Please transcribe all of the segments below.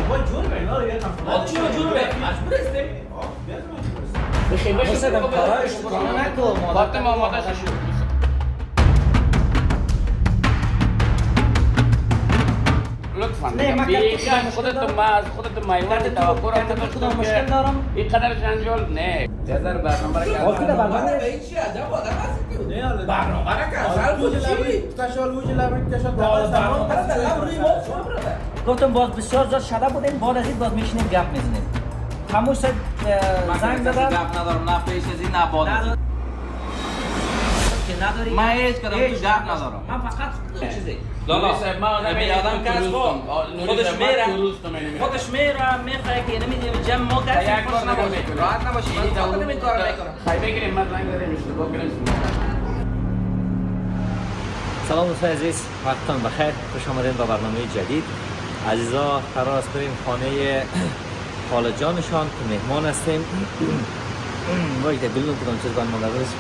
با جور بینا رو یکم ما چی جور به مجبور هستیم بخیر کارایش کار نکن فاطمه آماده شد لطفاً بیشتر خودت مایوان توقع را مشکل دارم اینقدر جنجال نه جزر برنامه را برنامه به چی عجب آدم هستی نه حالا برنامه را کنسل بود چی؟ تشال وجه لبن تشال برنامه گفتم باز بسیار زیاد شده بودیم بعد از این باز میشینیم گپ میزنیم خاموش زنگ زدم گپ ندارم نه پیش از این نه بعد از این که نداری من هیچ کدام تو گپ ندارم من فقط چیزی لالا ما آدم کس خودش میره میخواه که نمیدونیم جمع ما کسی خوش نباشه راحت نباشی من خودم این کار میکنم خیلی بگیریم من زنگ داریم اشتباه کنیم سلام دوستان عزیز وقتتان بخیر خوش آمدین به برنامه جدید عزیزا قرار است بریم خانه خاله جانشان که مهمان هستیم باید بلون کدام چیز باید مادر بودست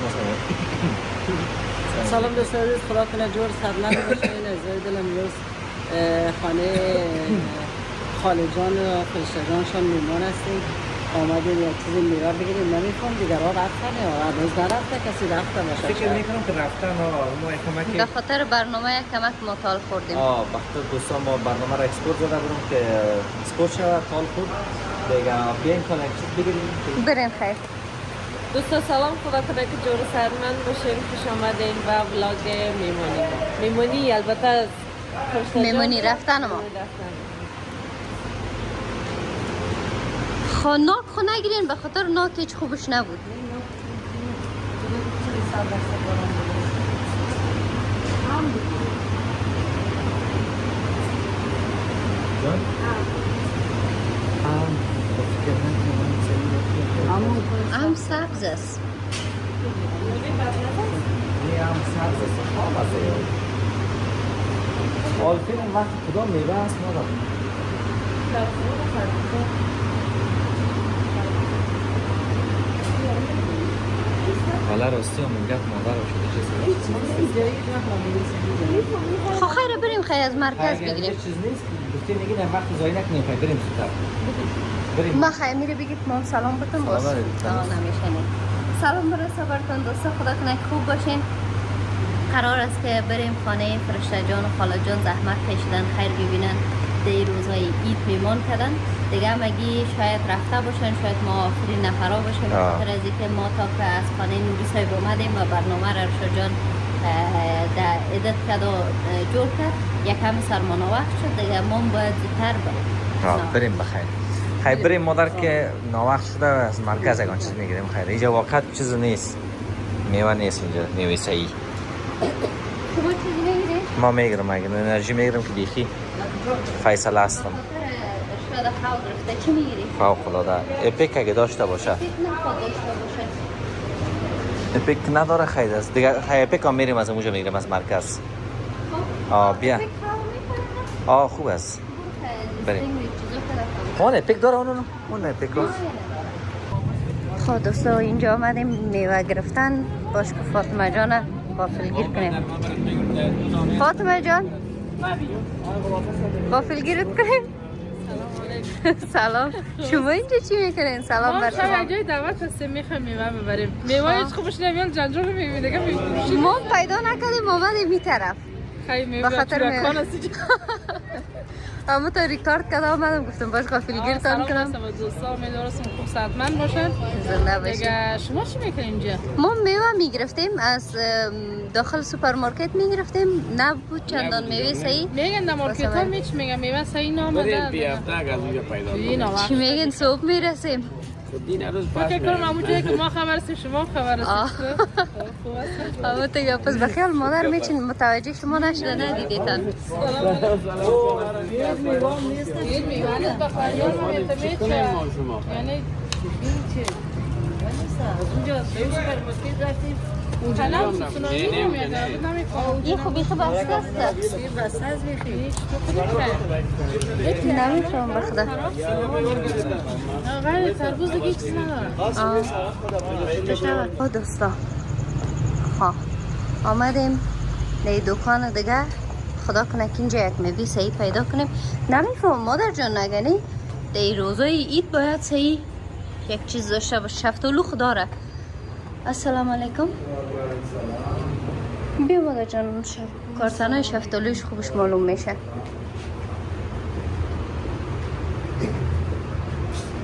سلام دوستان عزیز خدا کنه جور سرلند باشین از دلم روز خانه خاله جان و فرشته جانشان میمان هستیم آمدیم یک چیز میوه بگیریم نمیخوام دیگر ها رفتن یا روز نرفته کسی رفته باشه فکر میکنم که رفتن ما کمک به خاطر برنامه کمک ما تال خوردیم بخاطر دوستان ما برنامه را اکسپورت زده بودم که اکسپورت شود تال خود دیگه بیاین کنه یک چیز بگیریم بریم خیر دوستان سلام خدا کنه که جور سرمند باشین خوش آمدین به ولاگ میمونی البته فرشته جان میمونی رفتن ما ناک خو نگیرین به خاطر ناک هیچ خوبش نبود ام سبز است آلفین وقت کدام میوه است مادر حالا راستی هم گفت مادر شده چیزی خب خیره بریم خیلی از مرکز بگیریم چیز نیست گفتی نگید وقت زایی نکنیم خیلی بریم زودتر بریم ما خیلی میره بگید ما سلام بکن باز سلام برسه برتون دوستا خدا کنه که خوب باشین قرار است که بریم خانه فرشته جان و خاله جان زحمت کشیدن خیر ببینن دی روزهای عید میمان کردن دیگه هم اگه شاید رفته باشن شاید ما آخرین نفرا باشیم بخاطر از اینکه ما تا که از خانه نوری صاحب اومدیم و برنامه را ارشاد جان در ادت کرد و جور کرد یکم سرمانه وقت شد دیگه ما باید زودتر بریم بخیر خیلی بریم مادر که ناوقت شده از مرکز اگان چیز میگیریم خیلی اینجا واقعا چیز نیست میوه نیست اینجا میوه صحیح خوبه چیزی نگیری؟ ما میگیرم انرژی میگیرم که بیخی فیصله هستم شاید خواه گرفته چی میگیری؟ فوق العاده اپیک اگه داشته باشه فکر نخواه داشته باشه اپیک نداره خیلی است دیگه اپیک هم میریم از اونجا میگیریم از مرکز بیا خوب است بریم اون اپیک داره اون اپیک خب دوستا اینجا آمدیم میوه گرفتن باش که فاطمه جان غافلگیر کنیم فاطمه جان غافلگیرت کنیم سلام شما اینجا چی میکنین؟ سلام بر شما ما جای دعوت هستیم میخوایم میوه ببریم میوه هیچ خوبش نمیان جنجال میبینیم دیگه ما پیدا نکردیم آمدیم این طرف خیلی میوه چورکان هستی اما تا ریکارد کرده آمدم گفتم باش غافلگیر تان کنم سلام دوستا امیدوارم خوب صحتمند باشن زنده باشین دیگه شما چی میکنین اینجا؟ ما میوه میگرفتیم از داخل سوپرمارکت میگرفتیم نبود چندان میوه صحیح میگن در مارکت ها میگن میوه صحیح نامده چی میگن صبح میرسیم فکر کنم همون جایی که ما خبر هستیم شما خبر هستیم اما دیگه پس بخیال مادر میچین متوجه شما نشده ندیدیتن این میوه نیست به فریال ما میتمیت یعنی این چه؟ اونجا سوپرمارکت رفتیم کلام سوسنایی نمیده این خوبی خوب بسته است این بسته از بیخی نمیفهم بخدا غیر تربوز دیگه چیز نداره دوستا آمدیم نه دکان دیگه خدا کنه که اینجا یک میوه صحیح پیدا کنیم نمیفهم مادر جان نگنی در روزای عید باید صحیح یک چیز داشته باشه. شفتالو داره. السلام علیکم. بیا مادر جان، کارتنای شفتالوش خوبش معلوم میشه.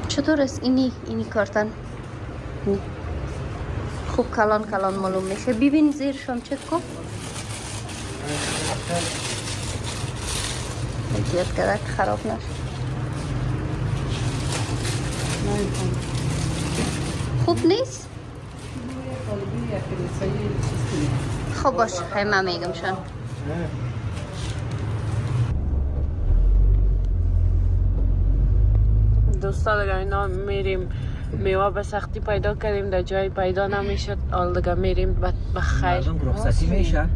چطور است اینی کارتن؟ خوب کلان معلوم میشه. ببین زیرشم چک کن. زیاد کده که خراب نشه. خوب نیست؟ خب باش، خیلی میگم شن. دوستا دیگه اینا میریم میوه به سختی پیدا کردیم، در جای پیدا نمیشد. حال دیگه میریم به خیر. مردم رخصتی میشه.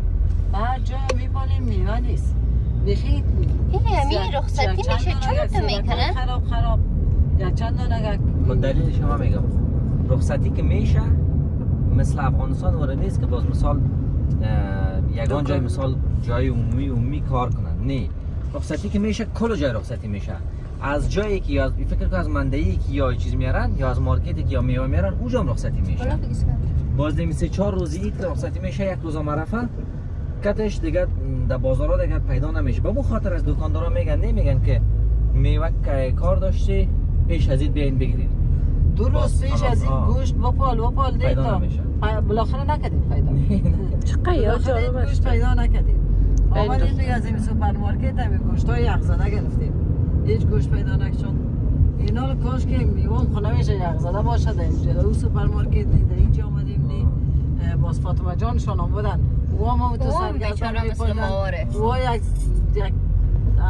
بعد جای میبالیم میوه نیست بخی. همین رخصتی میشه چون تو میکنن؟ خراب یک چند دانه من دلیل شما میگم رخصتی که میشه مثل افغانستان وره نیست که باز مثال یگان جای مثال جای عمومی کار کنن. نه، رخصتی که میشه کل جای رخصتی میشه. از جایی که یا فکر کنم از مندهی که یا چیز میارن یا از مارکتی که یا میوه میارن اونجا هم رخصتی میشه. باز دیگه 3-4 روزی عید رخصتی میشه. یک روز معرفه کتش دیگه در بازارها دیگه پیدا نمیشه. به خاطر از دکاندارا میگن که میوه کار داشتی پیش از عید بیاین بگیرید. دو روز پیش از این گوشت وپال پیدا نمیشه. بالاخره نکردیم پیدا. چقدر جالب است. گوشت پیدا نکردیم. آمدیم دیگه از این سوپرمارکت هم گوشتای یخزده گرفتیم. هیچ گوشت پیدا نشد. اینا رو کاش که میوام خونه میشه یخزده باشه. در اینجا سوپرمارکت در اینجا آمدیم نی باز فاطمه جانشان آمدن. ما تو سرگردان میپردن. یک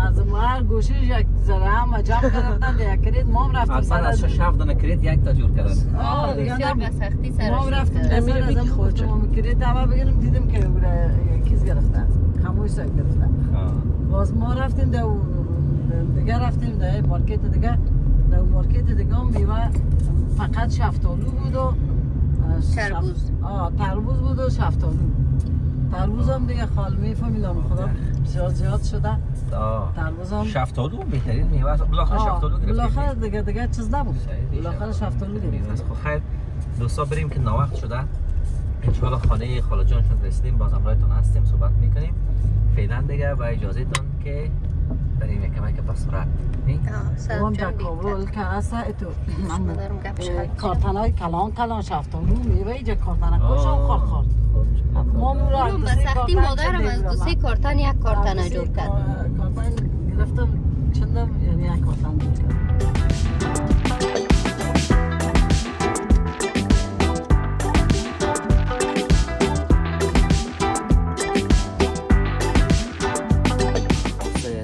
از هر گوشه یک ذره هم جمع کردن یک کرید. ما هم رفتیم سر از 6 دانه کرید یک تا جور کردن. بسیار به سختی سرش ما هم رفتیم سر از هم گفتم ما کرید همه بگیریم دیدیم که کیز گرفتن خموش صاحب گرفتن. باز ما رفتیم دیگه رفتیم در مارکت دیگه. در مارکت دیگه هم میوه فقط شفتالو بود و تربوز. تربوز بود و شفتالو. تربوز هم دیگه خال میفهمیدم خدا بسیار زیاد شده. تربوز هم شفتالو بهترین میوه است. بالاخره شفتالو گرفتیم. بالاخره دیگه چیز نبود. بالاخره شفتالو گرفتیم. خب خیر دوستا بریم که ناوقت شده. انشالله خانه خاله جانشون رسیدیم. باز همراهتون هستیم صحبت میکنیم. فعلا دیگه با اجازه تون که بریم یکم پس رد. اون در کابل که هسته اتو کارتنای کلان شفتالو میوه اینجا کارتنه کشم خورد. ما اون به سختی مادرم از 2-3 کارتن یک کارتن جور کرد. کارتن گرفتم چندم یعنی یک کارتن جور کرد.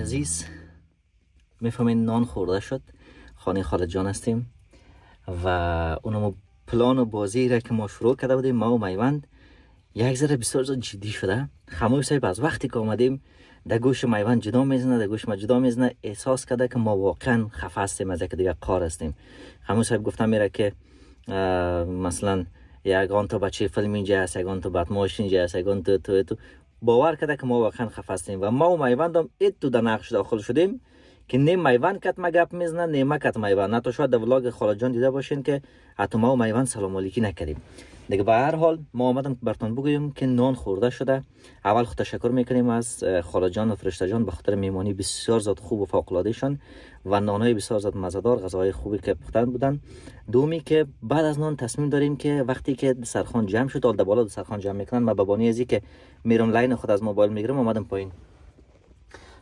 عزیز میفهمین نان خورده شد. خانه خاله جان هستیم و اونم پلان و بازی را که ما شروع کرده بودیم ما و میوند یک ذره بسیار جدی شده. خموش صاحب از وقتی که آمدیم در گوش میوند جدا میزنه در گوش ما جدا میزنه. احساس کرده که ما واقعا خفه هستیم از یک دیگه کار هستیم. خموش صاحب گفتم میره که مثلا یگان تو بچه فیلم اینجا هست، یگان تو بدماش اینجا هست، یگان تو باور کرده که ما واقعا خفه هستیم و ما و میوند هم تو در نقش داخل شدیم که نه میوند کت ما گپ میزنه نه ما کت میوند. نه تو شاید در ولاگ خاله جان دیده باشین که حتی ما و میوند سلام علیکی نکردیم دیگه. به هر حال ما آمدم براتون بگویم که نان خورده شده. اول خود تشکر میکنیم از خاله جان و فرشته جان به خاطر میمانی بسیار زیاد خوب و فوق العاده شان و نانهای بسیار زیاد مزه‌دار، غذاهای خوبی که پختن بودن. دومی که بعد از نان تصمیم داریم که وقتی که دسترخوان جمع شد در بالا دسترخوان جمع میکنن ما به بانی ازی که میرم لاین خود از موبایل میگیرم اومدم پایین.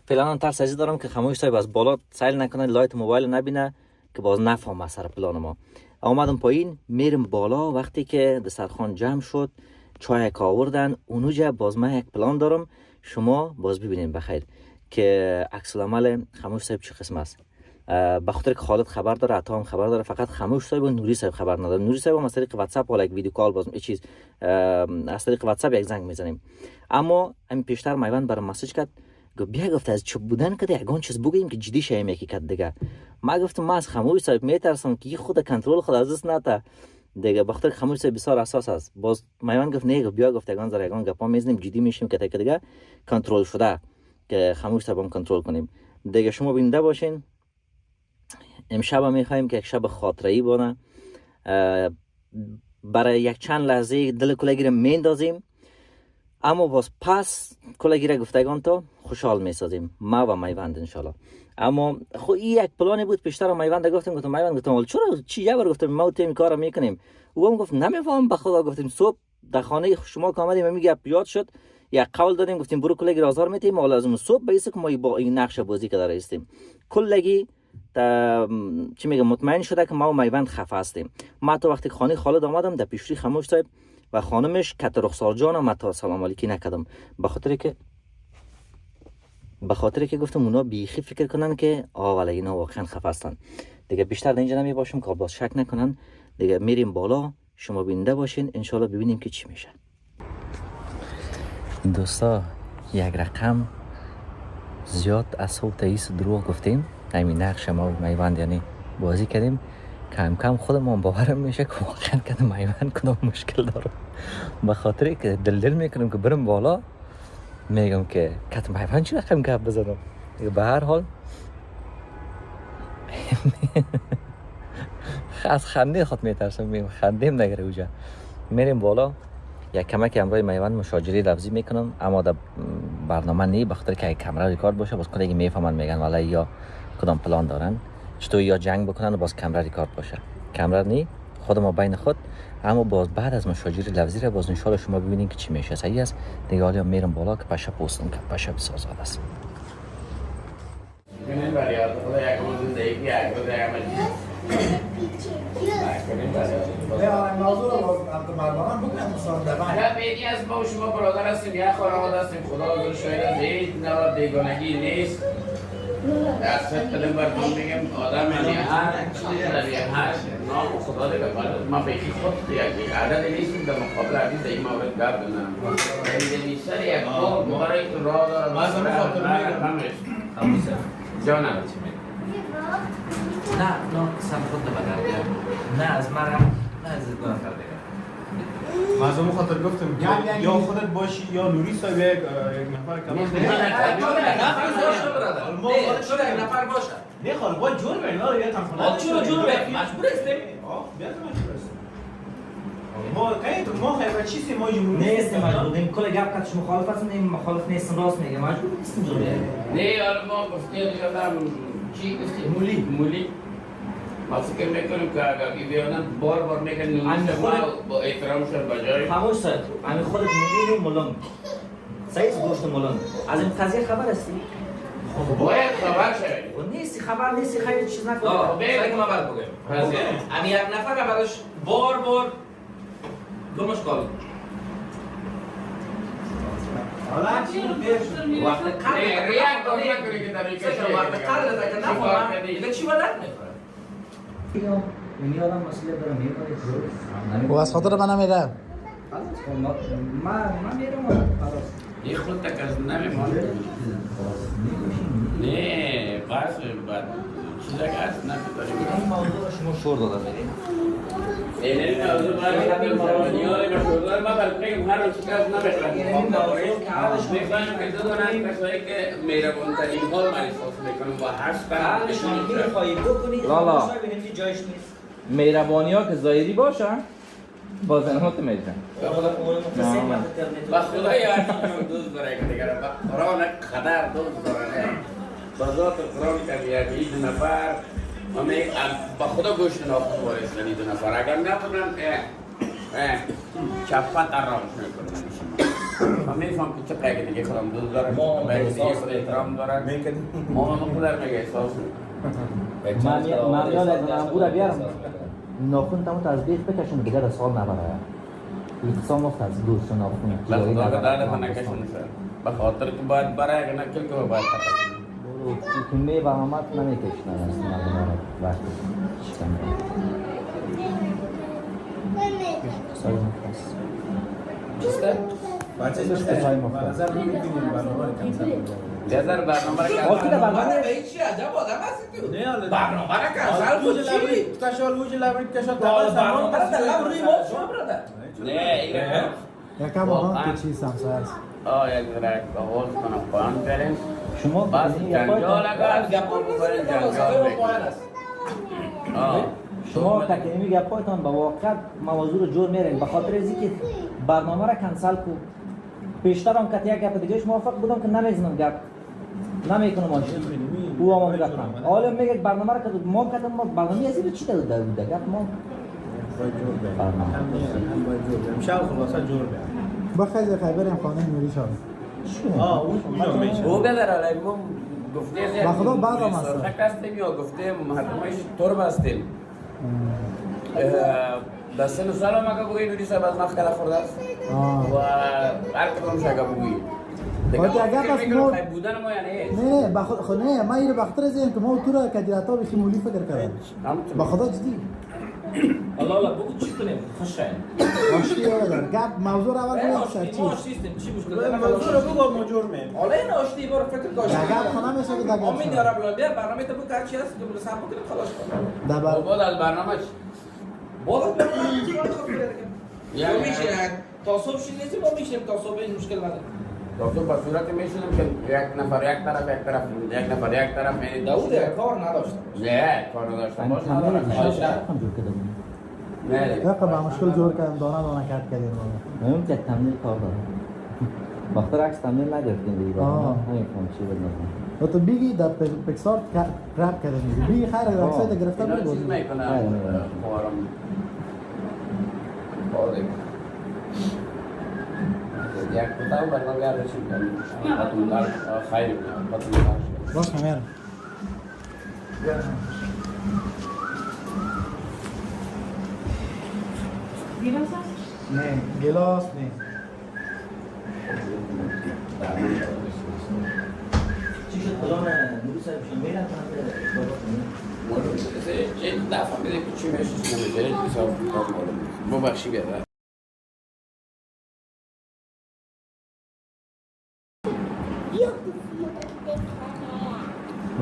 فعلا ترس ازی دارم که خموش صاحب از بالا سیل نکنه لایت موبایل نبینه که باز نفهم اثر پلان ما. اومدم پایین میرم بالا. وقتی که دسترخوان جمع شد چای آوردن اونجا باز من یک پلان دارم شما باز ببینید بخیر که عکس العمل خموش صاحب چه قسم است. به خاطر که خالد خبر داره عطا هم خبر داره فقط خموش صاحب و نوری صاحب خبر نداره. نوری صاحب هم از طریق واتساپ ولی یک ویدیو کال باز چیز از طریق واتساپ یک زنگ میزنیم. اما همین پیشتر میوند برام مسیج کرد گفت بیا گفت از چوب بودن که یگان چیز بگیم که جدی شیم یکی کد دیگه. ما گفتم ما از خموش صاحب میترسم که خود کنترل خود از دست نده دیگه. به خاطر خموش صاحب بسیار اساس است. باز میوند گفت نه بیا گفت یگان زره یگان گپا میزنیم جدی میشیم که دیگه کنترل شده که خموش صاحب هم کنترل کنیم دیگه. شما بیننده باشین امشب هم میخوایم که یک شب خاطره‌ای بانه. برای یک چند لحظه دل کلگی را میندازیم، اما باز پس کلگی را گفتگان تا خوشحال میسازیم، ما و میوند انشالله. اما خو این یک پلانی بود. پیشتر میوند گفتم ولی چرا چی جبر گفتم ما تیم کارا میکنیم. او هم گفت نمیفهم به خدا. گفتیم صبح در خانه شما که آمدیم میگه یاد شد، یک قول دادیم گفتیم برو کلگی آزار میتیم، ما لازم صبح بیسه که ما با این نقش بازی که داره استیم. کلگی چی میگه مطمئن شده که ما و میوند خفه هستیم. ما تو وقتی خانه خالد آمدم در پیشری خاموش صاحب و خانمش کت رخسار جان و متا سلام علیکی نکردم، به خاطر که گفتم اونا بیخی فکر کنن که ولی اینا واقعا خفه هستن. دیگه بیشتر در اینجا نمی باشم که باز شک نکنن. دیگه میریم بالا، شما بیننده باشین انشالله ببینیم که چی میشه. دوستا یک رقم زیاد از صوت ایس دروغ گفتیم، همین نقش ما میوند یعنی بازی کردیم. کم کم خودمون باورم میشه که واقعا که میوند کدام مشکل داره. به خاطر که دل میکنم که برم بالا، میگم که کت میوند چی رقم گپ بزنم. به هر حال از خنده خود میترسم، میگم خندیم نگره اوجا. میریم بالا، یک کمک امروی میوند مشاجره لفظی میکنم، اما در برنامه نی، بخاطر که کامرا ریکارد باشه باز کدی میفهمن میگن ولی یا کدام پلان دارن چطور یا جنگ بکنن و باز کامرا ریکارد باشه. کامرا نی خود ما بین خود، اما باز بعد از مشاجره لفظی را باز ان شاء الله شما ببینین که چی میشه. صحیح است دیگه. حالا میرم بالا که پشه پستم که پشه بسازاد است. کنین برای خدا یک روز زندگی یک روز بیدی از ما و شما برادر هستیم، یک خانواده هستیم. خدا حضور شاید از هیچ نوع بیگانگی نیست. در صد قدم براتون میگم آدم یعنی هر چیزی هست نام خدا دیگه. ما بیخی خود یک عدد نیستیم در مقابل عزیز این مورد گرد بزنم. این سر یک بار برای تو راه دارم. مازم خاطر جانم نه سم خود بگرد نه از مرم نه از دو نفر دیگه. مازم خاطر گفتم یا خودت باشی یا نوری صاحب یک نفر کمان چرا یک نفر باشه؟ نه خال باید جور بریم نه یا تنفونه چرا جور بریم؟ مجبور هستیم؟ ما خیلی چیزی ما جمهوری نیستیم مجبوریم. کل گپ کتش مخالف هستیم، این مخالف نیستیم، راست میگه مجبور نیستیم جور بریم. نه حالا ما گفتیم یادم چی گفتیم؟ مولی ما فکر میکنیم که اگر بیانن بار میکنن نویسه ما با احترامشون بجای خاموش صاحب همین خودت مولی و ملنگ سعید گوشت ملنگ از این قضیه خبر هستی؟ باید خبر شوید و نیستی خبر نیستی خیلی چیز نکنی. سعی کنم اول بگم امی یک نفر اولش بار گمش کال حالا چی بود؟ وقت قرد ریاک داری نکنی که در این کشور وقت قرد اگر نفهمم دیگه چی باید نمیفهم. این آدم مسئله داره میباره و از خاطر من نمیره. من میرم این خود تک از نمیمانه. نه بس بعد چیزا که هست نمیداریم. این موضوع شما شور داده میدیم. این موضوع باید نیاری مشهور ما بلکه هر روز کس نمیخواد. میخوایم که دو دانه کسایی که مهربان‌ترین حال من احساس میکنم و هستن بشونیم. لالا مهربانی ها که ظاهری باشن با زنات میشن. و خدا یادتون دوست داره که دیگر با قرآن قدر دوست داره. با ذات قرآن که یک نفر با خدا گوشت ناخون وارد کنید دو نفر اگر نبودن چپت آرامش میکنن. من میفهم که چه قیقی دیگه خودم دوست داره دیگه خود احترام داره ما خودم میگه احساس من یادم بوده بیارم ناخون تموت از بیخ بکشون دیگه در سال نبره. اقتصام وقت از گوشت ناخون لحظه که داده نکشون به خاطر که باید برای اگر نکل که باید خطر کنی و همت نمیکشنن از مردم وقتی شکن سای مختص چیسته؟ سای مختص جزر برنامه را آکی در برنامه به چی عجب آدم هستی تو؟ نه برنامه را کنسل کن چی؟ کشال وجه لبرید کشال برنامه را در لب روی ما شما برادر نه ایره یکم آن که چیز همسایه است. یک ذره بحوز کنم قرآن کریم شما بس جنجال اگر گپان جنجال میزنید بکنید که جنجال پایان بکنید است شما تکنیمی گپایتان با واقعیت موضوع رو جور میرین به خاطر از اینکه برنامه را کنسل کو. پیشتر هم که یک گپ دیگه موافق بودم که نمیزنم گپ نمیکنم آنش او هم میگفتم حالا میگه برنامه را که ما کردم ما برنامه از این چی داده بوده گپ ما امشب خلاصه جور بیاد. بخیر بریم خانه نوری شام. اونجا میشه. او بدر ما گفته با خدا بعد هم هست. سرخک هستیم یا گفته مردمش ترم هستیم. در سن و سال هم اگه بگویی نوری صاحب از مخ کلا خورده است و هر کدومش اگه بگویی باید اگر بس ما بودن ما یعنی نه با خود نه ما اینو بخاطر از این که ما تو را کدیراتا به مولی فکر کردم با خدا جدی الله الله بگو چی کنیم خوش شاید آشتی دار گپ موضوع را اول بگو چی ما سیستم چی مشکل موضوع رو بگو ما جور میاد. حالا این آشتی بار فکر کاش گپ خانه میشه که گپ امید دارم بیا برنامه تو بگو هر چی هست که بلو سر بکنیم خلاص کنیم دبر بعد از برنامه باید یا میشه تا صبح شیدیم ما میشیم تا صبح این مشکل نداره تو به صورت میشونم که یک نفر یک طرف یعنی داود کار نداشته نه کار نداشتم باش ندارم نه یک با مشکل جور کردم دانه کات کردیم مهم که تمرین کار دارم بخاطر عکس تمرین نگرفتیم دیگه همین فونچی بود و تو بیگی در پیکسار کراب کردیم بیگی خیر عکسای گرفته اینا بود چیز میکنم خوارم باید یک کتاب برنامه گردشیم کنیم باتون دار خیلی باتون دار باش میرم نه گلاس نه چی شد کلام نوری صاحب شما میرن چه دفعه میده که چی میشه نمیشه حساب کار ببخشی بیاد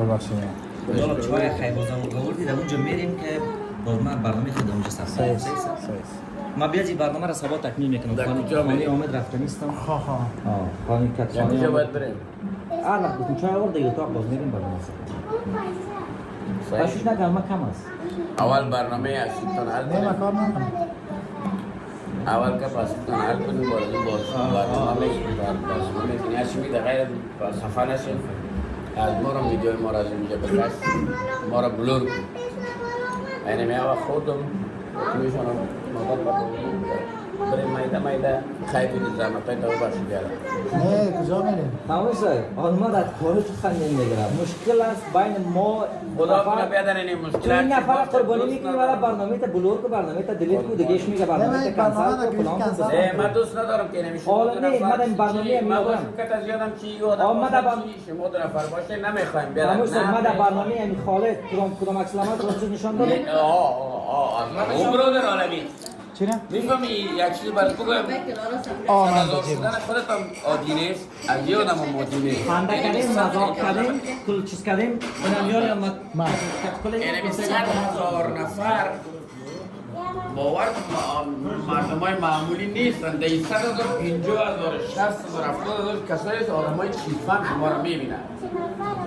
ببخشید چای خیبازم آوردی در اونجا میریم که باز من برنامه خود اونجا سفر ما بیازی برنامه را صبح تکمیل میکنم خانه آمد رفته نیستم خانه کتخانه کجا باید بریم وقت گفتم چای آورد دیگه اتاق باز میریم برنامه سفر باشوش نگم ما کم است اول برنامه اصلیتون حل نه کنیم مکار نکنم اول که پاسیتون حل کنیم باز برنامه میکنیم هرچی میده غیر خفا نشیم از ما رو ویدیو ما را از اینجا بکش ما را بلور کن یعنی میاوه خودم میشونم مدد بریم مایده خیلی زحمت های تو باشی بیارم نه کجا میریم تمام صاحب آنما در کارش خندین میگیرم مشکل است بین ما خدا کنه بیادن این مشکلات تو این نفر قربانی میکنی ولی برنامه تا بلور که برنامه تا دلیت کو دیگهش میگه برنامه تا کنسل کو فلان کو نه من دوست ندارم که نمیشه حالا نه من این برنامه ما میگم باشم که از یادم چی آدم شما دو نفر باشه نمیخوایم بیادن تمام صاحب من در برنامه می خالد کدام عکسلامه کدام نشان داده او برادر عالمی چی نه میفهمی یک چیز برات بگم من سنازار شدن خودت هم عادی نیست از یه آدم هم عادی نیست خنده کردیم مذاق کردیم کل چیز کردیم من یاری هم یعنی 100,000 نفر باور مردم های معمولی نیستن در این 100,000 50,000 60,000 70,000 کسایی است آدم های چیزفهم شما را میبینن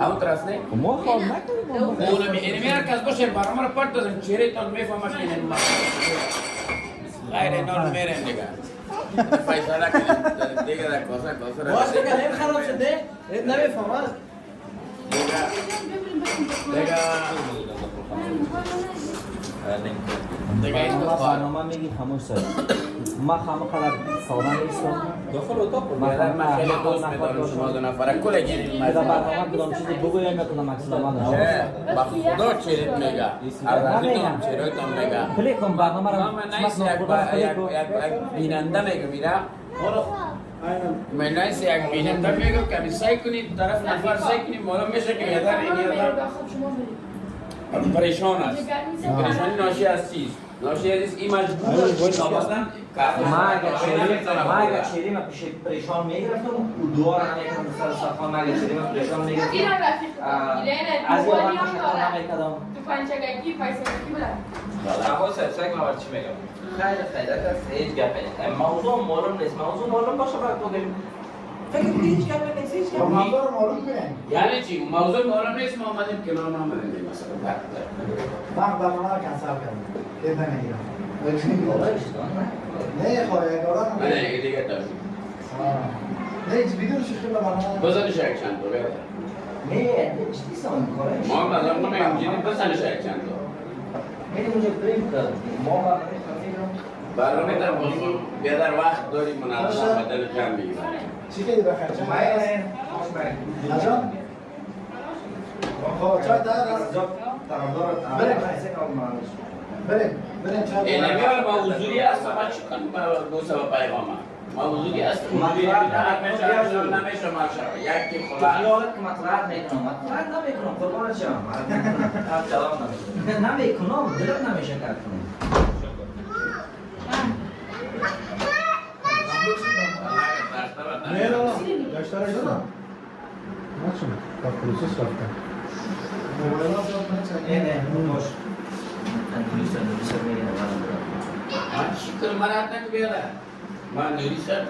همون ترست نه؟ ما خواب نکنیم اونو میگه هر کس باشه برنامه رو پرت دازم چهره تان میفهمش که این غیر اینا رو میرن دیگه فیصله کنیم دیگه در کاسه را باشه که این خراب شده نمیفهمم دیگه این ما دفعه برنامه میگی خاموش شد ما خامه قدر ساده نیستم داخل اتاق بیادر من خیلی دوست میدارم شما دو نفره کل گیریم در برنامه کدام چیزی بگویم یا کدام عکسلامه داشته با خدا چیرت میگه از رازیتون چیرتون میگه پلی کن برنامه را من نیست یک بیننده میگه میره من نیست یک بیننده میگه که سعی کنید طرف نفر سعی کنید معلوم میشه که یادر این یادر پریشان است پریشانی ناشی از چیز ناشی از این مجبور است مثلا ما اگر شیریم پیش پریشان میگرفتم و دوباره نمیکنم مثلا صفحه ما اگر شیریم پریشان میگرفتم از یه وقت شکر نمیکردم تو پنچگکی فیصلگی بودن عباس سگ ما چی میگم خیلی است هیچ گپ نیست موضوع معلوم نیست موضوع معلوم باشه بعد بگیم فکر کنم هیچ گپ نیست هیچ گپ موضوع رو معلوم کنیم یعنی چی موضوع معلوم نیست ما آمدیم کنار ما آمدیم مثلا وقت برنامه رو کنسل کردم دید نمیگیرم نه خواهی اگران نه دیگه تاشو نه هیچ ویدیو شکل برنامه بزنش یک چند تا بیاد نه چی سامان کاره ما مثلا نمیگم جدی بزنش یک چند تا میریم اونجا بریم کرد ما برنامه در بیادر وقت داریم منظم بدل جمع بگیم چی که دی بخیر چه مایه نجان خب چای تایید است بریم چای این نمیار موضوعی است فقط چی کنیم دو سبب پیغام موضوعی است موضوعی نمیشه ماشا یکی خدا خیالت که مطلب نمیکنم قربان شما نمیکنم دلم نمیشه کار کنم نه نه داشته را شدم نشون تا پروسس رفتم موبایل ها زیاد کنه نه باش انتلیست میگه من چی کنم من حتی که بیاده من نوریسم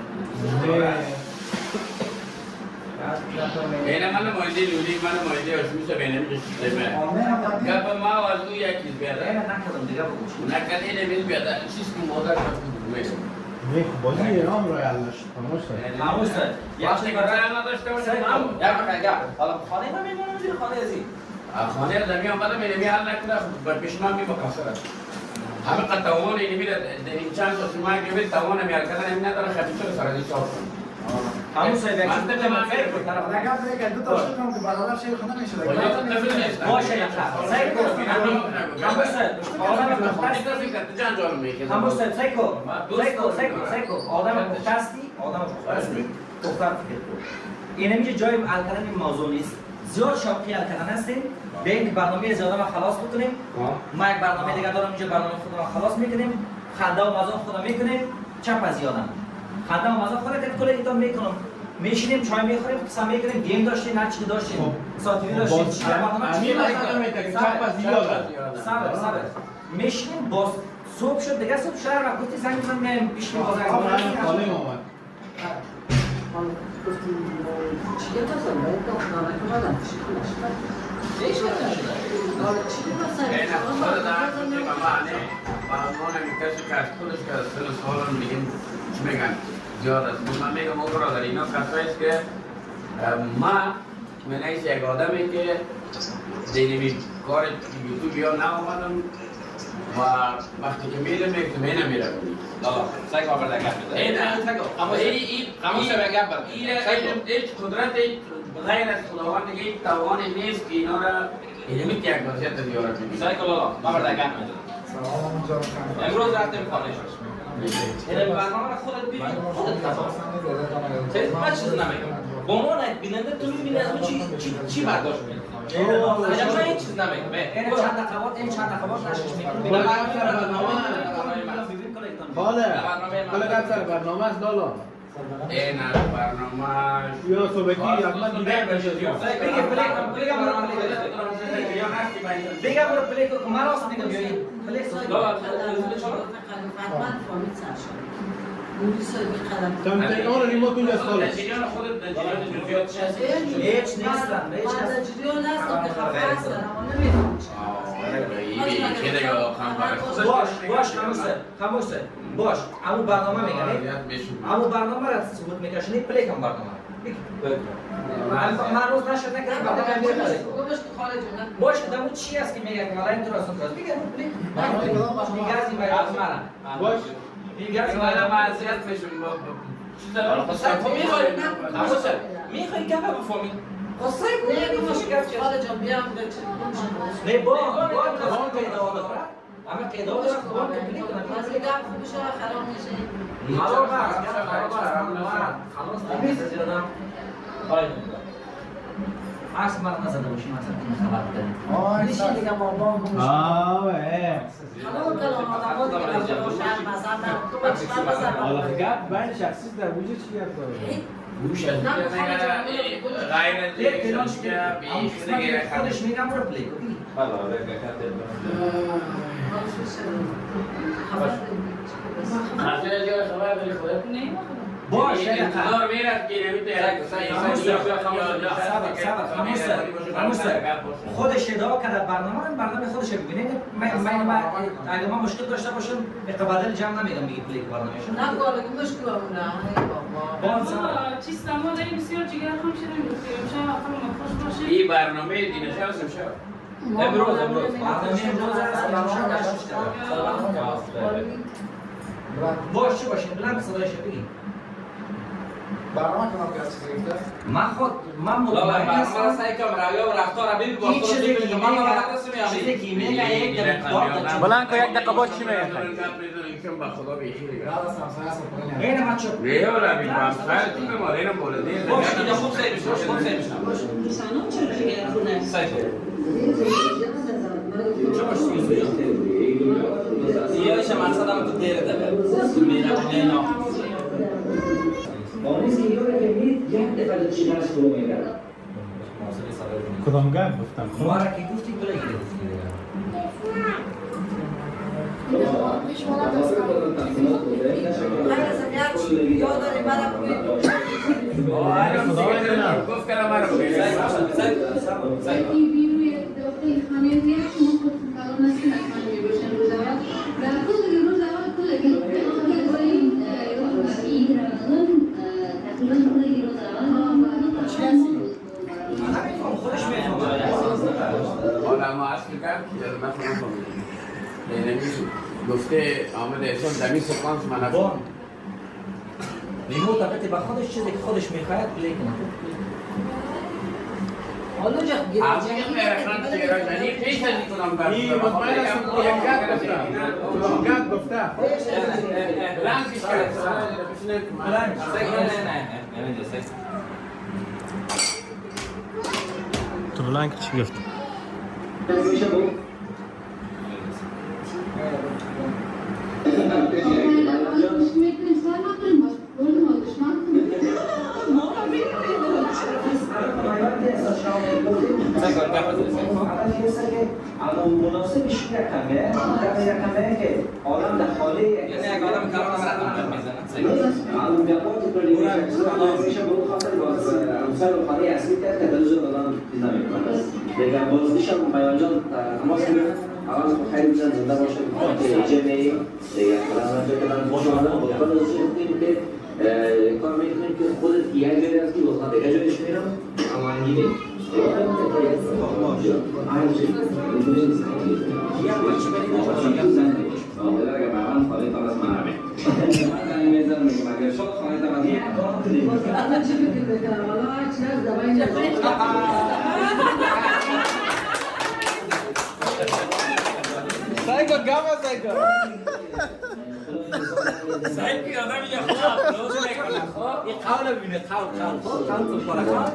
اینه من مایده لولی من مایده اشمیسه بینم رسیده گفت ما از او یک چیز بیاده نکردم دیگه بگو نکرد اینه میز بیاده سیستم مادر شد نه بازی ایران رو علش خاموش شد وقتی که رای نداشته باشه حالا خانه ما میمونم زیر خانه ازی خانه زمین آمده میرمی حل نکنه بر پیش من میبا کسره همه قد توان اینی میره در این چند تا سیمان که بید توان میار کردن این نداره خفیفه رو سرازی صاف کن خاموش شد منطقه من فکر کن نگم دیگه دو تا شد کنم که برابر شیخ خونه میشه باشه سایکو خاموش شد خاموش شد سایکو آدم پختستی دختر فکر کن اینه میشه جای حل کردن این موضوع نیست زیاد شوقی حل کردن هستیم به این برنامه زیاده ما خلاص بکنیم ما یک برنامه دیگه دارم اینجا برنامه خودم خلاص میکنیم خنده و مزاح خودم میکنیم چپ از یادم خنده و مزاح خودم کل ایتام میکنم میشینیم چای میخوریم قسم میکنیم گیم داشتیم هر چی داشتیم ساتوی داشتیم صبر میشینیم باز صبح شد دیگه صبح شهر و گفتی زنگ بزن میایم پیش می‌بازم چیه تو زن؟ باید تو خانه که مادم چی کنش؟ چیش کنش؟ چی بسن؟ این خود دارم که ممانه برنامه میکشه که از خودش که از سن سالان میگیم چی میگن زیاد است من میگم او برادر اینا کساییست که ما من ایست یک آدمی که دیگه کار یوتیوب یا نامدم و وقتی که میرم میگم اینه میرم لالا سعی کن برای گپ بزن هیچ قدرت غیر از خداوند دیگه هیچ توانی نیست که اینا را علمی یک وضعیت دیاره کنید سعی کن لالا ما برای گپ بزن امروز رفتیم خانه این برنامه را خودت ببین خودت تفاهم من چیز نمیگم به عنوان یک بیننده تو میبینی از من چی برداشت میکنی من هیچ چیز نمیگم این چند دقیقات نشش میکنم حالا کل سر برنامه است لالا این برنامه یا صبحی حتما دیگه بگم برو پلی کو من راست میگم بیایی پلی تم تکنون ریموت اونجا است لالا دجیلیان خودت دجیلیان جزئیات چه هستی؟ هیچ نیستن باش همون برنامه میگنی همون برنامه را ثبوت میکشنی پلی کن برنامه من روز نشد نکردم باش دمو چی است که میگه که مالا این تو راستون کرد میگه پلی میگه از این باید از مرم باش میگه از من معذیت میشم میخوای گپ بفهمی نه با قیدا داره اما قیدا داره خوبان که پلی کنه خراب میشه خلاص دیگه زیادم عکس من نزده باشیم مثلا این خبر بدیم میشه دیگه ما با هم حالا گپ بین شخصی در وجود چی داره گوش از غیر از دیگه خودش میگم برو پلی کنی خاطر جای خبر داری خودت؟ باش انتظار میرفت که نمی خودش ادعا کرده برنامه خودش ببینید من اگه ما مشکل داشته باشم اقبال جمع نمیگم دیگه پلی برنامه‌اش نه کاری که مشکل همونه چیز ما داریم بسیار جگر خم شدیم امشب آخر ما خوش باشه این برنامه دینه شب شب امروز برنامه امروز است باش چی باشیم بلند صدایش بگیم برنامه که ما گرفته من مطمئن هستم سعی کنم رویه و رفتار ببین با این چیزی که میگه یک بلند کو یک دقیقه بعد چی میگه با خدا بخیر این ما چوب نه ولا بی پاس خیلی تو ما دیدم بوده باش دیگه خوب سعی بشه خوب سعی بشه چه باش یادش مقصدم تو دیره ده میرم نه مانیس که یوره که مید یک دفعه چیکارش رو میگه کدام گپ گفتم ما را که گفتی بله گفتی گفت که مرا حالا ما اصل کرد که مثلا گفته آمده احسان دمی سکانس من بان ریموت البته با خودش چیزی که خودش میخواید پلی کنه حالا جا از این میرخان تیرانی پیش از میکنم برای این مطمئن هستم که یک گپ گفتم گپ گفته بلند پیش کرد بلند تو بلند چی گفت مناسبش رقمه که آدم در خاله یعنی اگه آدم کلان هم رقم میزنه میشه برو خاطر امثال خانه اصلی کرد که دلوز آدم دیز نمیکنه دیگه بازدیش هم بیان جان تماس میگه آواز خیلی بزن زنده باشه که جمعی دیگه خلال نفر که باشه آدم بودن از این که کار میکنیم که خودت یک جایی از که بزن دیگه جایش میرم اما انگیده سعی که آدم یه خواب روز میکنه خواب این قول بینه قول تو پرکات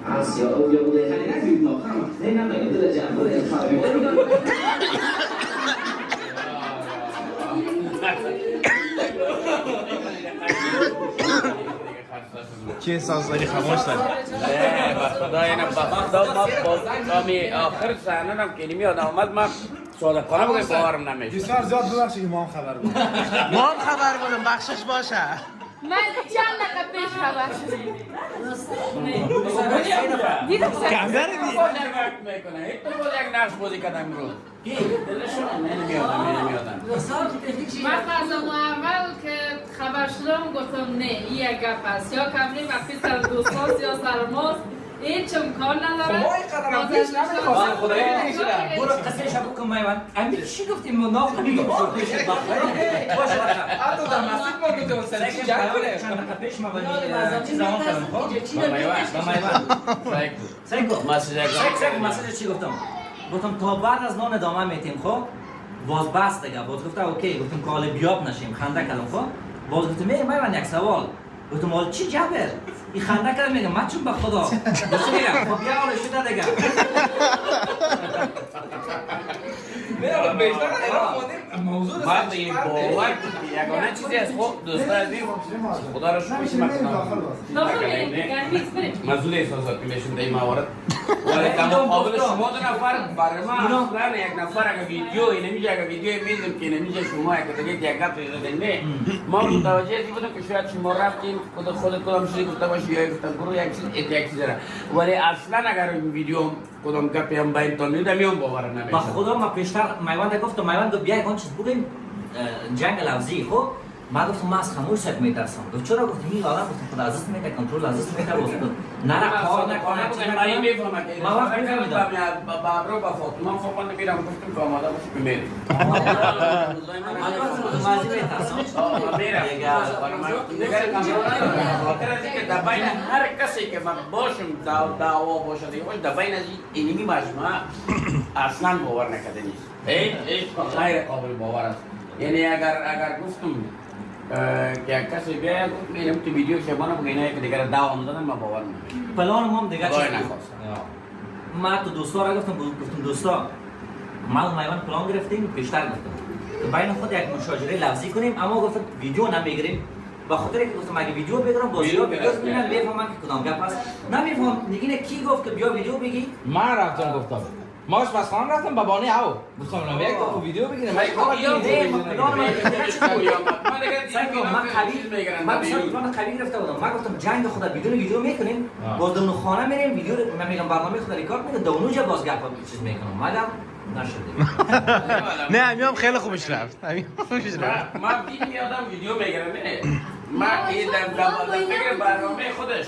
Asya, o ya bu da yani büyük nokta ama ne anlamda da can bu da چه احساس داری خاموش داری خدا اینم با می آخر صحنه هم کلمه آدم آمد من صادقانه بگم باورم نمیشه بسیار زیاد ببخشید ما هم خبر بود ما هم خبر بودم بخشش باشه من چند دقیقه پیش خبر شدیم کم داری دی میکنه هیچ تو بود یک نقش بودی کدام امروز دلشون نمیادم من فرضم اول که خبر شدم گفتم نه این یک گپ است یا کمری وقتی سر دوستاست یا سر ماست هیچ امکان نداره خواستم خدایی نمیشدم برو قصه شب بکن مایوان امیر چی گفتیم ما ناف نمیگم باشه حتی در مسجد ما گفتم سر چی جمع کنه چند دقیقه پیش ما چیز زمان کردم خب با مایوان سیکو مسیج چی گفتم گفتم تا بعد از نان ادامه میتیم خب باز بس دیگه باز گفتم اوکی گفتم کال بیاب نشیم خنده کردم خب باز گفتم مایوان یک سوال گفتم حال چی جبر این خنده کردم میگم من چون به خدا دوست میگم خب بیا حالا شده دیگه میرم بیشتر موضوع بعد این باور یگانه چیزی از خود دوستا از این خدا را شکر کنم مسئول احساساتی میشون در این موارد در مقابل شما دو نفر برای ما اصلا یک نفر اگه ویدیو نمیشه اگه ویدیو میدیم که نمیشه شما اگه دیگه یک گپ زدن نه ما متوجه هستیم که شاید شما رفتین خود کدام چیزی گفته باشی یا گفتن برو یک چیز داره ولی اصلا اگر این ویدیو کدام گپی هم باید تا میده میام باور نمیشه با خدا ما پیشتر میوند گفتم میوند گفت بیا کن چیز بگیم جنگ لفظی خب ما گفتم ما از خاموش سگ میترسم گفت چرا گفتم این آدم گفتم خدا عزیز میکنه کنترل عزیز میکنه گفتم نه کار نکنه من این میفهمم که ما وقت میفهمیدم با ابرو با فاطمه فاطمه میرم گفتم که آماده باش که میرم مازی میترسم میرم دیگر کاملا خاطر از اینکه در بین هر کسی که من باشم دعوا باشه دیگه باشه در بین از اینمی مجموعه اصلا باور نکرده نیست هیچ غیر قابل باور است یعنی اگر گفتم که کسی بیا گفت میرم تو ویدیو شما بگینه که دیگر دوام دادن ما باور نمیکنم پلان ما هم دیگه چی نخواست ما تو دوستا را گفتم دوستا ما میوند پلان گرفتیم پیشتر گفتم بین خود یک مشاجره لفظی کنیم اما گفتم ویدیو نمیگیریم با خاطر که گفتم اگه ویدیو بگیرم بازی‌ها ببینن بفهمن که کدام گپ است نمیفهم دیگه کی گفت که بیا ویدیو بگی من رفتم گفتم ماش بس خان رفتم با بانی او گفتم نه یک تو ویدیو بگیرم من کار من قوی گرفته بودم من گفتم جنگ خدا بدون ویدیو میکنیم باز دون خانه میریم ویدیو من میگم برنامه خدا ریکارد میکنم دونوجا باز گپ چیز میکنم مدام نشد نه همین خیلی خوبش رفت همین خوبش رفت ما دید میادم ویدیو میگیرم نه ما این در فکر برنامه خودش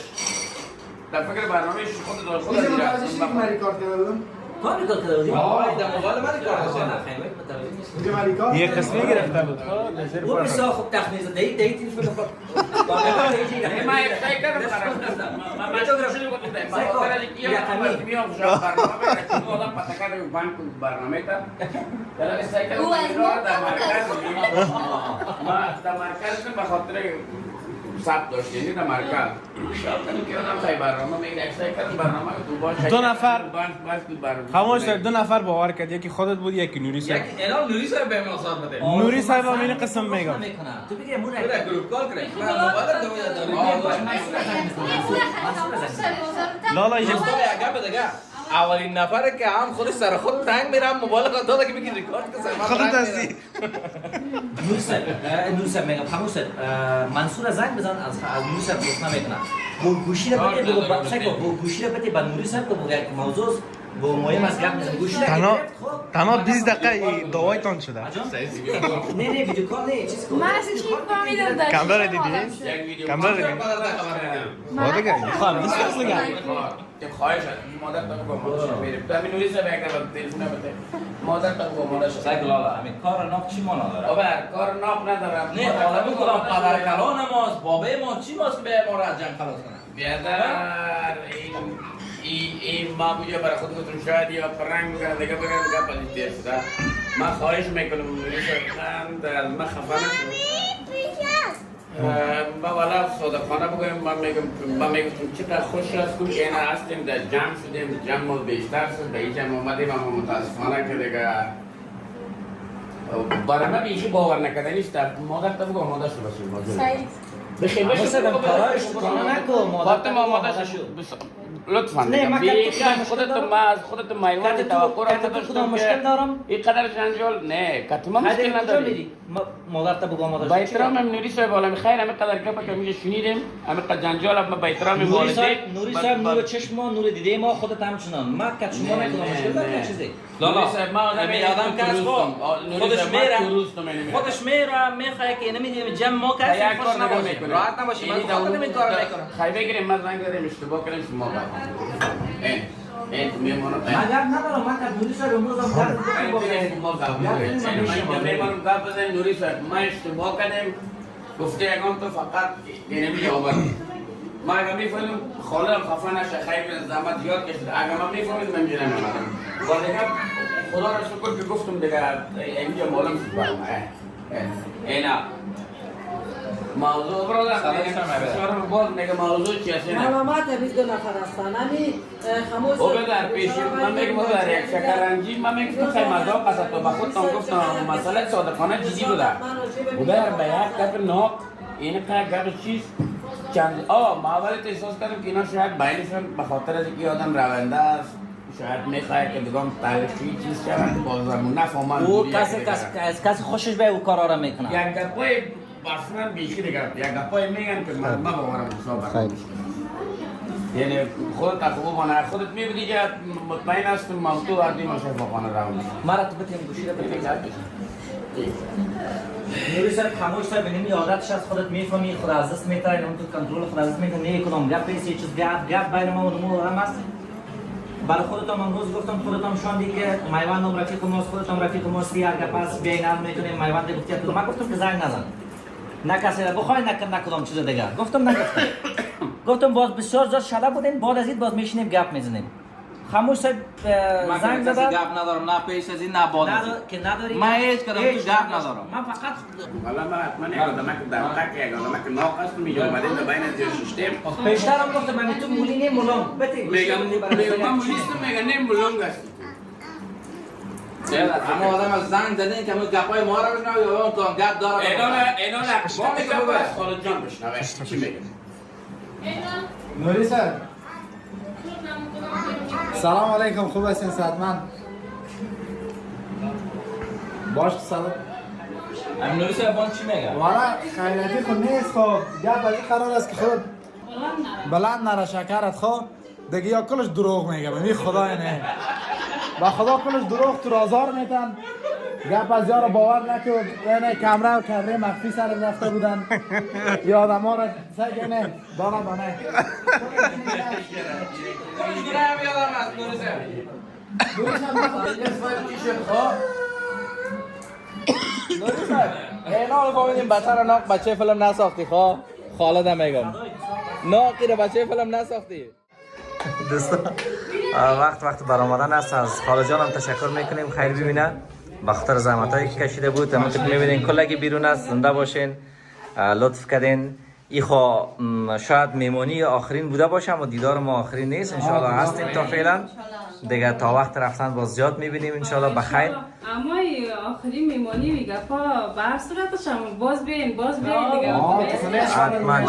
در فکر برنامه خود این متوجه شدی که من ریکارد کردم؟ تو هم ریکارد کرده بودی؟ آه در موبایل من ریکارد کردم یه قسمی گرفته بود او بسیار خوب تخمیز دهی تلفن خود ما یک سعی کردم ما شروع کردم ما خاطر از اینکه میام برنامه که آدم پتاکار بانک برنامه تا در سعی کردم در مرکز ما در مرکز به خاطر ثبت داشت یعنی در مرکز شاید که آدم خیلی برنامه میگه سعی کردم برنامه تو باشه دو نفر برنامه خاموش دو نفر باور کرد یکی خودت بود یکی نوری صاحب الان نوری صاحب به من صاحب بده نوری صاحب همین قسم میگم تو بگی مون تو در گروپ کال کنی من موبایل دارم لالا اینجا دوستا یک گپ دیگه اولین نفره که هم خودش سر خود تنگ میرم موبایل خود داده که بگی ریکارد کنم خودت هستی نوسر میگم خاموش منصور زنگ بزن از نوسر گفت نمیکنه با گوشی رو بده با گوشی رو بده با نوری صاحب که بگه موضوع با مهم از گپ میزنه گوشی رو تنها 20 دقیقه دعوایتان شده نه ویدیو کال نه چیز من از چی فهمیدم در کامرا رو دیدی؟ کامرا رو دیدی؟ خواهده گردی خواهد نیست کس نگه که خواهش هست مادر تا با مادرش بریم تو همین نوری صاحب یک نفر تلفن بده مادر تا با مادرش سگ لالا همین کار ناف چی مانا داره بابا کار ناف ندارم نه حالا بکنم پدر کلان ماست بابای ما چی ماست که به ما را از جنگ خلاص کنه بیادر این ما بوجه برای خودتون شاید یا پرنگ بگرن دیگه بگرن گپ از این دیر شده من خواهش میکنم نوری صاحب از من خفه نشد با والا صادقانه بگویم من میگفتم چقدر خوش است که اینا هستیم در جمع شدیم جمع بیشتر شد به این جمع اومدیم اما متاسفانه که دیگه برای من بیشی باور نکردنی است مادر تا بگو مادر شو باشیم سعید بخیر باشیم فاطمه مادر شو لطفاً خودت میوان توقع را خودم مشکل دارم اینقدر جنجال نه کتما مشکل نداری مادر تا بگو مادر با احترام نوری صاحب عالم خیر همه قدر گپ که میگه شنیدیم همه قدر جنجال ما با احترام والدین نوری صاحب نور چشم ما نور دیده ما خودت همچنان ما که شما نکنم مشکل داره چیزی نوری صاحب ما آدم که از خودش میره میخواد که نمیدیم جمع ما که یک کار نمیکنه راحت نباشی من خودم این کارو میکنم خیلی بگیریم ما زنگ داریم اشتباه کردیم شما میمونم مگر ندارم من که نوری صاحب امروز هم میمونم گپ بزنیم نوری صاحب ما اشتباه کردیم گفته یکم تو فقط نمیشه آوردی ما اگه میفهمیم خاله خفه نشه خیلی زحمت زیاد کشید اگه ما میفهمیم من میرم میمونم و دیگه خدا را شکر که گفتم دیگه اینجا معلوم شد برام اینا موضوع برادر بسیار باز میگه موضوع چی است نه معلومات 22 نفر هستن همین خاموش او بدر پیش من میگم بدر یک شکرنجی من میگم خیلی مذاق است تو با خودتون گفتم مسئله صادقانه جدی بوده بدر به یک گپ ناق این گپ چیز چند ما اول احساس کردم که اینا شاید بینشون به خاطر از اینکه آدم رونده است شاید میخواه که دیگه تاریخی چیز شود بازمون نفهمن او کسی خوشش به او کارا را میکنه. یک گپای اصلا بیشی دیگه یک گپای میگن که من باورم مسابقه یعنی خودت خوب بانه خودت میبینی که مطمئن هستم موضوع عادی مشفاقانه راونی مرا تو بتیم گوشیده بتیم نوری صاحب خاموش صاحب بینیم عادتش از خودت میفهمی خود از دست میتره اون تو کنترل خود از دست میتره نه کدام گپ نیست یه چیز گپ بین ما و نمو آرام است برای خودتان من روز گفتم خودتان شاندی که میوان رفیق ماست خودتان رفیق ماستی هر گپ است بیاین هم میتونیم میوان گفتی تو من گفتم که زنگ نزن نه کسی را بخوای نه کدام چیز دیگه گفتم نگفتم گفتم باز بسیار زیاد شده بودین بعد از این باز میشینیم گپ میزنیم خاموش صاحب زنگ زدم گپ ندارم نه پیش از این نه بعد از این که نداری من هیچ کدام تو گپ ندارم من فقط والا من حتما یک آدم که در تک یک آدم که ناقص میگم اومده در بین از سیستم پیشترم گفتم من تو مولی نیم مولم بتی میگم من مولیستم میگم نیم مولنگ هستی اما آدم از زنگ زدین که همون گپای ما را بشنوی یا اون تو هم گپ داره اینا اقوام گپ از خالد جان بشنوه چی میگم نوری صاحب سلام علیکم خوب هستین صحتمند باش سلام همین نوری صاحب بان چی میگه والا خیلیتی خود نیست خب گپ از این قرار است که خود بلند نره شکرت خب دیگه یا کلش دروغ میگه بمی خدا نه با خدا کلش دروغ تو رازار میتن گپ از یارو باور نکن نه کمره و کمره مخفی سر رفته بودن یا آدم ها را سگه نه دانه دانه گره هم یادم از نوری صاحب نوری صاحب اینا رو بابینیم بچه را ناق بچه فیلم نساختی خواه خالد هم میگم ناقی رو بچه فیلم نساختی دوستان وقت برآمدن است از خالد جان هم تشکر میکنیم خیر ببینه بخاطر زحمتایی که کشیده بود همونطور که میبینین کلگی بیرون است زنده باشین لطف کردین ایخو شاید میمونی آخرین بوده باشم و دیدار ما آخرین نیست انشاءالله هستیم تا فعلا دیگه تا وقت رفتن باز زیاد میبینیم انشاءالله بخیر اما آخری میمانی میگه پا به هر صورتش هم باز بیاین دیگه حتما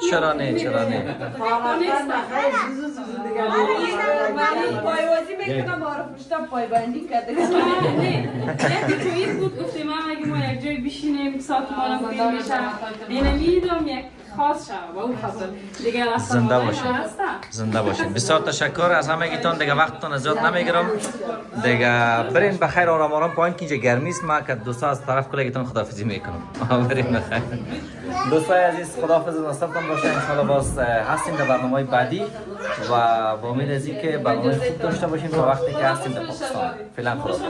چرا نه پایوازی میکنم بارو پشتا پایبندی کرده یکی تو این بود گفتیم اگه ما یک جای بشینیم ساختمانم بیرون میشه اینه میدم یک خاص شد با اون خاص دیگه زنده باشین بسیار تشکر از همگیتون دیگه وقتتون زیاد نمیگیرم دیگه برین بخیر آرام پایین که اینجا گرمی است ما که دوستا از طرف کلگیتون خداحافظی میکنم برین بخیر دوستای عزیز خداحافظ نصیبتون باشه ان شاء الله باز هستیم در برنامه‌های بعدی و با امید از اینکه برنامه خوب داشته باشیم تا وقتی که هستیم در پاکستان فعلا خداحافظ